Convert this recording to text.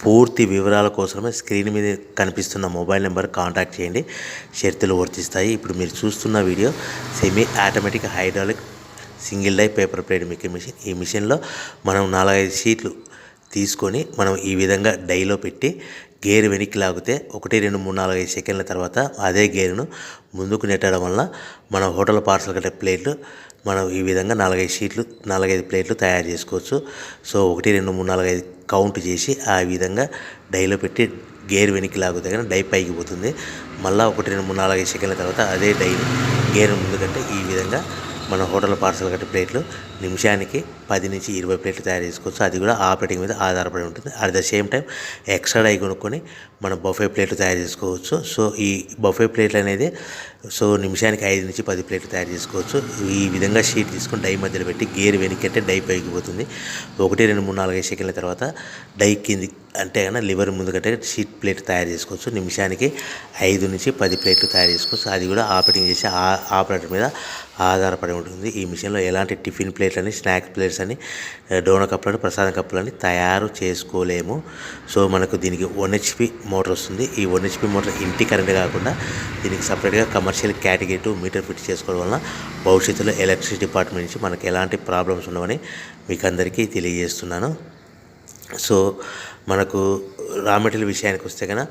పూర్తి వివరాల కోసమే స్క్రీన్ మీద కనిపిస్తున్న మొబైల్ నెంబర్ కాంటాక్ట్ చేయండి. షరతులు వర్తిస్తాయి. ఇప్పుడు మీరు చూస్తున్న video semi automatic hydraulic single die paper plate making machine. ఈ మిషన్లో మనం 4-5 షీట్లు తీసుకొని మనం ఈ విధంగా డైలో పెట్టి గేర్ వెనక్కి లాగితే 1 2 3 4 5 సెకండ్ల తర్వాత అదే గేరును ముందుకు నెట్టడం వల్ల మన హోటల్ పార్సల్ కట్టే ప్లేట్లు మనం ఈ విధంగా 4-5 షీట్లు 4-5 ప్లేట్లు తయారు చేసుకోవచ్చు. సో 1 2 3 4 5 కౌంట్ చేసి ఆ విధంగా డైలో పెట్టి గేర్ వెనక్కి లాగితే కానీ డై పైకి పోతుంది. మళ్ళీ 1 2 3 4 5 సెకండ్ల తర్వాత అదే డైని గేర్ ముందుకంటే ఈ విధంగా మన హోటల్ పార్సల్ కట్టే ప్లేట్లు నిమిషానికి 10 నుంచి 20 ప్లేట్లు తయారు చేసుకోవచ్చు. అది కూడా ఆపరేటింగ్ మీద ఆధారపడి ఉంటుంది. At the same time extra die కొనుక్కొని మనం బఫే ప్లేట్లు తయారు చేసుకోవచ్చు. సో ఈ బఫే ప్లేట్లు అనేది నిమిషానికి 5 నుంచి 10 ప్లేట్లు తయారు చేసుకోవచ్చు. ఈ విధంగా షీట్ తీసుకొని డై మధ్యలో పెట్టి గేర్ వెనక్కి అంటే డై పైకి పోతుంది. 1 2 3 4 5 సెకండ్ల తర్వాత డై కింది అంటే కన్నా లివర్ ముందుకంటే షీట్ ప్లేట్ తయారు చేసుకోవచ్చు. నిమిషానికి 5 నుంచి 10 ప్లేట్లు తయారు చేసుకోవచ్చు. అది కూడా ఆపరేటింగ్ చేసే ఆపరేటర్ మీద ఆధారపడి ఉంటుంది. ఈ మిషన్లో ఎలాంటి టిఫిన్ ప్లేట్లని, స్నాక్స్ ప్లేట్స్ అని, డోనా కప్పులని, ప్రసాదం కప్పులని తయారు చేసుకోలేము. సో మనకు దీనికి 1 HP మోటార్ వస్తుంది. ఈ 1 HP మోటార్ ఇంటి కరెంట్ కాకుండా దీనికి సపరేట్గా కమర్షియల్ కేటగిరీ 2 మీటర్ ఫిట్ చేసుకోవడం వలన భవిష్యత్తులో ఎలక్ట్రిసిటీ డిపార్ట్మెంట్ నుంచి మనకు ఎలాంటి ప్రాబ్లమ్స్ ఉండవని మీకు అందరికీ తెలియజేస్తున్నాను. సో మనకు రా మెటీరియల్ విషయానికి వస్తే కనుక